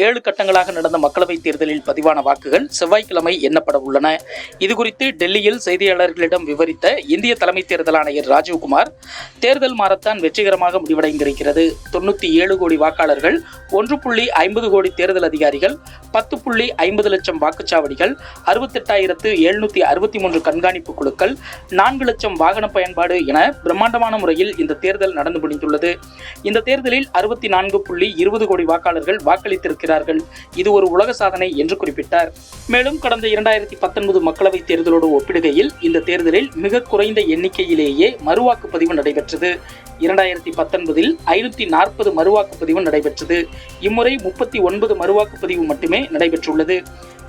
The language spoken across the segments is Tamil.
7 கட்டங்களாக நடந்த மக்களவைத் தேர்தலில் பதிவான வாக்குகள் செவ்வாய்க்கிழமை எண்ணப்பட உள்ளன. இதுகுறித்து டெல்லியில் செய்தியாளர்களிடம் விவரித்த இந்திய தலைமை தேர்தல் ஆணையர் ராஜீவ்குமார், தேர்தல் மாரத்தான் வெற்றிகரமாக முடிவடைந்திருக்கிறது. 97 கோடி வாக்காளர்கள், 1.50 கோடி தேர்தல் அதிகாரிகள், 10.50 லட்சம் வாக்குச்சாவடிகள், 68,763 கண்காணிப்பு குழுக்கள், 4 லட்சம் வாகன பயன்பாடு என பிரம்மாண்டமான முறையில் இந்த தேர்தல் நடந்து முடிந்துள்ளது. இந்த தேர்தலில் 64.20 கோடி வாக்காளர்கள் வாக்களித்திருக்கிறார்கள். இது ஒரு உலக சாதனை என்று குறிப்பிட்டார். மேலும் கடந்த 2019 மக்களவைத் தேர்தலோடு ஒப்பிடுகையில் இந்த தேர்தலில் மிக குறைந்த எண்ணிக்கையிலேயே மறுவாக்குப்பதிவு நடைபெற்றது. 2019 540 மறுவாக்குப்பதிவு நடைபெற்றது. இம்முறை 39 மறுவாக்குப்பதிவு மட்டுமே நடைபெற்றுள்ளது.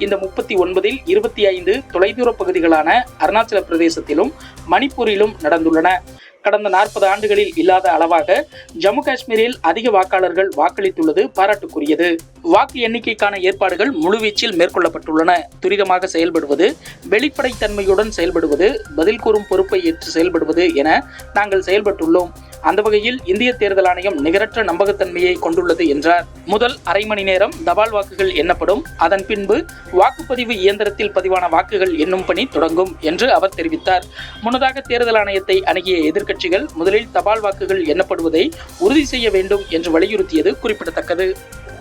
இந்த 39இல் 25 தொலைதூர பகுதிகளான அருணாச்சல பிரதேசத்திலும் மணிப்பூரிலும் நடந்துள்ளன. கடந்த 40 ஆண்டுகளில் இல்லாத அளவாக ஜம்மு காஷ்மீரில் அதிக வாக்காளர்கள் வாக்களித்துள்ளது பாராட்டுக்குரியது. வாக்கு எண்ணிக்கைக்கான ஏற்பாடுகள் முழுவீச்சில் மேற்கொள்ளப்பட்டுள்ளன. துரிதமாக செயல்படுவது, வெளிப்படைத்தன்மையுடன் செயல்படுவது, பதில் கூறும் பொறுப்பை ஏற்று செயல்படுவது என நாங்கள் செயல்பட்டுள்ளோம். அந்த வகையில் இந்திய தேர்தல் ஆணையம் நிகரற்ற நம்பகத்தன்மையை கொண்டுள்ளது என்றார். முதல் அரை மணி நேரம் தபால் வாக்குகள் எண்ணப்படும். அதன் பின்பு வாக்குப்பதிவு இயந்திரத்தில் பதிவான வாக்குகள் எண்ணும் பணி தொடங்கும் என்று அவர் தெரிவித்தார். முன்னதாக தேர்தல் ஆணையத்தை அணுகிய எதிர்க்கட்சிகள் முதலில் தபால் வாக்குகள் எண்ணப்படுவதை உறுதி செய்ய வேண்டும் என்று வலியுறுத்தியது குறிப்பிடத்தக்கது.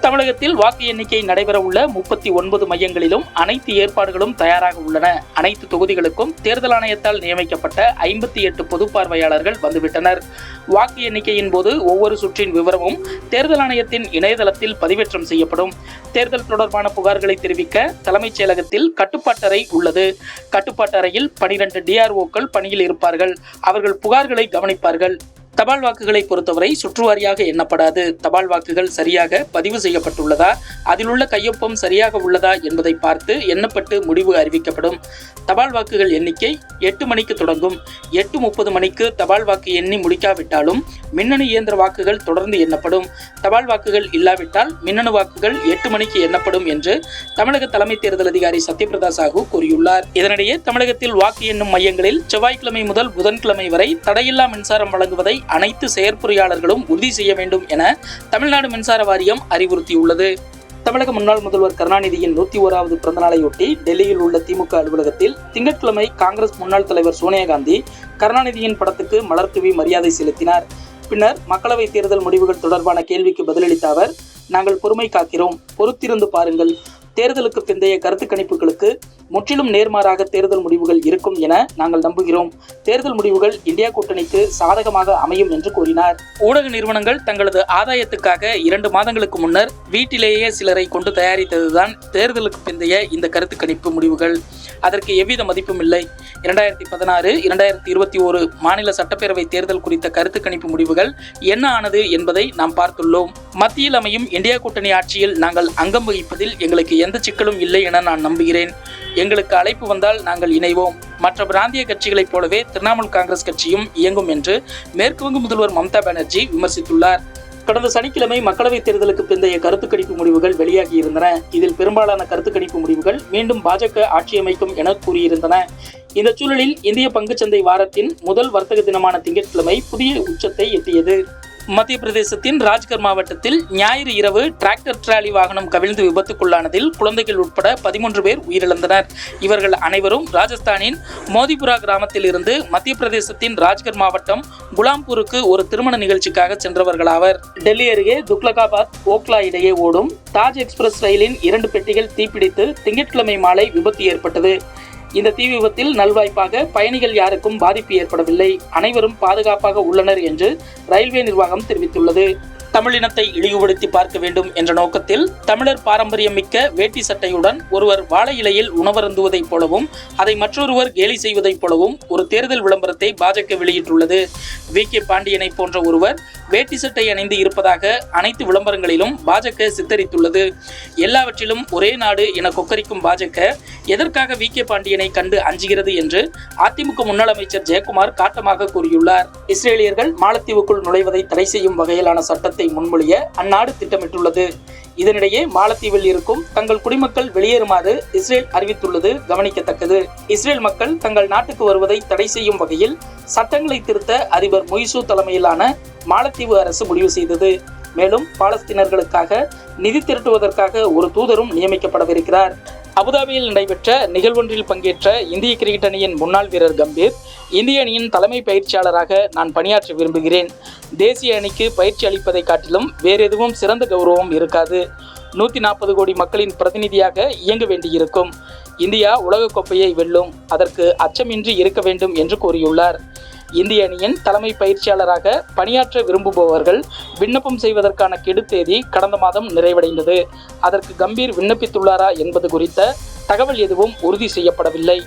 தமிழகத்தில் வாக்கு எண்ணிக்கை நடைபெற உள்ள 39 மையங்களிலும் அனைத்து ஏற்பாடுகளும் தயாராக உள்ளன. அனைத்து தொகுதிகளுக்கும் தேர்தல் ஆணையத்தால் நியமிக்கப்பட்ட 58 பொது பார்வையாளர்கள் வந்துவிட்டனர். வாக்கு எண்ணிக்கையின் போது ஒவ்வொரு சுற்றின் விவரமும் தேர்தல் ஆணையத்தின் இணையதளத்தில் பதிவேற்றம் செய்யப்படும். தேர்தல் தொடர்பான புகார்களை தெரிவிக்க தலைமைச் செயலகத்தில் கட்டுப்பாட்டறை உள்ளது. கட்டுப்பாட்டறையில் 12 டிஆர்ஓக்கள் பணியில் இருப்பார்கள். அவர்கள் புகார்களை கவனிப்பார்கள். தபால் வாக்குகளை பொறுத்தவரை சுற்றுவாரியாக எண்ணப்படாது. தபால் வாக்குகள் சரியாக பதிவு செய்யப்பட்டுள்ளதா, அதில் உள்ள கையொப்பம் சரியாக உள்ளதா என்பதை பார்த்து எண்ணப்பட்டு முடிவு அறிவிக்கப்படும். தபால் வாக்குகள் எண்ணிக்கை 8 மணிக்கு தொடங்கும். 8:30 மணிக்கு தபால் வாக்கு எண்ணி முடிக்காவிட்டாலும் மின்னணு இயந்திர வாக்குகள் தொடர்ந்து எண்ணப்படும். தபால் வாக்குகள் இல்லாவிட்டால் மின்னணு வாக்குகள் 8 மணிக்கு எண்ணப்படும் என்று தமிழக தலைமை தேர்தல் அதிகாரி சத்யபிரதா சாஹூ கூறியுள்ளார். இதனிடையே தமிழகத்தில் வாக்கு எண்ணும் மையங்களில் செவ்வாய்க்கிழமை முதல் புதன்கிழமை வரை தடையில்லா மின்சாரம் வழங்குவதை அனைத்து செயற்பொறியாளர்களும் உறுதி செய்ய வேண்டும் என தமிழ்நாடு மின்சார வாரியம் அறிவுறுத்தியுள்ளது. தமிழக முன்னாள் முதல்வர் கருணாநிதியின் 101வது பிறந்தநாளையொட்டி டெல்லியில் உள்ள திமுக அலுவலகத்தில் திங்கட்கிழமை காங்கிரஸ் முன்னாள் தலைவர் சோனியா காந்தி கருணாநிதியின் படத்துக்கு மலர் தூவி மரியாதை செலுத்தினார். பின்னர் மக்களவைத் தேர்தல் முடிவுகள் தொடர்பான கேள்விக்கு பதிலளித்த அவர், நாங்கள் பொறுமை காக்கிறோம், பொறுத்திருந்து பாருங்கள். தேர்தலுக்கு பிந்தைய கருத்து கணிப்புகளுக்கு முற்றிலும் நேர்மாறாக தேர்தல் முடிவுகள் இருக்கும் என நாங்கள் நம்புகிறோம். தேர்தல் முடிவுகள் இந்தியா கூட்டணிக்கு சாதகமாக அமையும் என்று கூறினார். ஊடக நிறுவனங்கள் தங்களது ஆதாயத்துக்காக 2 மாதங்களுக்கு முன்னர் வீட்டிலேயே சிலரை கொண்டு தயாரித்ததுதான் தேர்தலுக்கு பிந்தைய இந்த கருத்து கணிப்பு முடிவுகள். அதற்கு எவ்வித மதிப்பும் இல்லை. 2016, 2021 மாநில சட்டப்பேரவை தேர்தல் குறித்த கருத்து கணிப்பு முடிவுகள் என்ன ஆனது என்பதை நாம் பார்த்துள்ளோம். மத்தியில் அமையும் இந்தியா கூட்டணி ஆட்சியில் நாங்கள் அங்கம் வகிப்பதில் எங்களுக்கு எந்த சிக்கலும் இல்லை என நான் நம்புகிறேன். எங்களுக்கு அழைப்பு வந்தால் நாங்கள் இணைவோம். மற்ற பிராந்திய கட்சிகளைப் போலவே திரிணாமுல் காங்கிரஸ் கட்சியும் இயங்கும் என்று மேற்கு வங்க முதல்வர் மம்தா பானர்ஜி விமர்சித்துள்ளார். கடந்த சனிக்கிழமை மக்களவைத் தேர்தலுக்கு பிந்தைய கருத்து கணிப்பு முடிவுகள் வெளியாகியிருந்தன. இதில் பெரும்பாலான கருத்து கணிப்பு முடிவுகள் மீண்டும் பாஜக ஆட்சி அமைக்கும் என கூறியிருந்தன. இந்த சூழலில் இந்திய பங்குச்சந்தை வாரத்தின் முதல் வர்த்தக தினமான திங்கட்கிழமை புதிய உச்சத்தை எட்டியது. மத்திய பிரதேசத்தின் ராஜ்கர் மாவட்டத்தில் ஞாயிறு இரவு டிராக்டர் டிராலி வாகனம் கவிழ்ந்து விபத்துக்குள்ளானதில் குழந்தைகள் உட்பட 13 பேர் உயிரிழந்தனர். இவர்கள் அனைவரும் ராஜஸ்தானின் மோதிபுரா கிராமத்தில் இருந்து மத்திய பிரதேசத்தின் ராஜ்கர் மாவட்டம் குலாம்பூருக்கு ஒரு திருமண நிகழ்ச்சிக்காக சென்றவர்களாவர். டெல்லி அருகே துக்லகாபாத் ஓக்லா இடையே ஓடும் தாஜ் எக்ஸ்பிரஸ் ரயிலின் 2 பெட்டிகள் தீப்பிடித்து திங்கட்கிழமை மாலை விபத்து ஏற்பட்டது. இந்த தீ விபத்தில் நல்வாய்ப்பாக பயணிகள் யாருக்கும் பாதிப்பு ஏற்படவில்லை. அனைவரும் பாதுகாப்பாக உள்ளனர் என்று ரயில்வே நிர்வாகம் தெரிவித்துள்ளது. தமிழினத்தை இழிவுபடுத்தி பார்க்க வேண்டும் என்ற நோக்கத்தில் தமிழர் பாரம்பரியம் மிக்க வேட்டி சட்டையுடன் ஒருவர் வாழை இலையில் உணவருந்துவதைப் போலவும் அதை மற்றொருவர் கேலி செய்வதைப் போலவும் ஒரு தேர்தல் விளம்பரத்தை பாஜக வெளியிட்டுள்ளது. வி.கே. பாண்டியனை போன்ற ஒருவர் வேட்டி சட்டை அணிந்து இருப்பதாக அனைத்து விளம்பரங்களிலும் பாஜக சித்தரித்துள்ளது. எல்லாவற்றிலும் ஒரே நாடு என கொக்கரிக்கும் பாஜக எதற்காக வி.கே. பாண்டியனை கண்டு அஞ்சுகிறது என்று அதிமுக முன்னாள் அமைச்சர் ஜெயக்குமார் காட்டமாக கூறியுள்ளார். இஸ்ரேலியர்கள் மாலத்தீவுக்குள் நுழைவதை தடை செய்யும் வகையிலான சட்டத்தை முன்மொழிய அந்நாடு திட்டமிட்டுள்ளது. இதனிடையே மாலத்தீவில் இருக்கும் தங்கள் குடிமக்கள் வெளியேறுமாறு இஸ்ரேல் அறிவித்துள்ளது கவனிக்கத்தக்கது. இஸ்ரேல் மக்கள் தங்கள் நாட்டுக்கு வருவதை தடை செய்யும் வகையில் சட்டங்களை திருத்த அதிபர் மொய்சு தலைமையிலான மாலத்தீவு அரசு முடிவு செய்தது. மேலும் பாலஸ்தீனர்களுக்காக நிதி திரட்டுவதற்காக ஒரு தூதரும் நியமிக்கப்படவிருக்கிறார். அபுதாபியில் நடைபெற்ற நிகழ்வொன்றில் பங்கேற்ற இந்திய கிரிக்கெட் அணியின் முன்னாள் வீரர் கம்பீர், இந்திய அணியின் தலைமை பயிற்சியாளராக நான் பணியாற்ற விரும்புகிறேன். தேசிய அணிக்கு பயிற்சி அளிப்பதை காட்டிலும் வேறு எதுவும் சிறந்த கௌரவம் இருக்காது. 140 கோடி மக்களின் பிரதிநிதியாக இயங்க வேண்டியிருக்கும். இந்தியா உலகக்கோப்பையை வெல்லும், அதற்கு அச்சமின்றி இருக்க வேண்டும் என்று கூறியுள்ளார். இந்திய அணியின் தலைமை பயிற்சியாளராக பணியாற்ற விரும்புபவர்கள் விண்ணப்பம் செய்வதற்கான கெடு தேதி கடந்த மாதம் நிறைவடைந்தது. அதற்கு கம்பீர் விண்ணப்பித்துள்ளாரா என்பது குறித்த தகவல் எதுவும் உறுதி செய்யப்படவில்லை.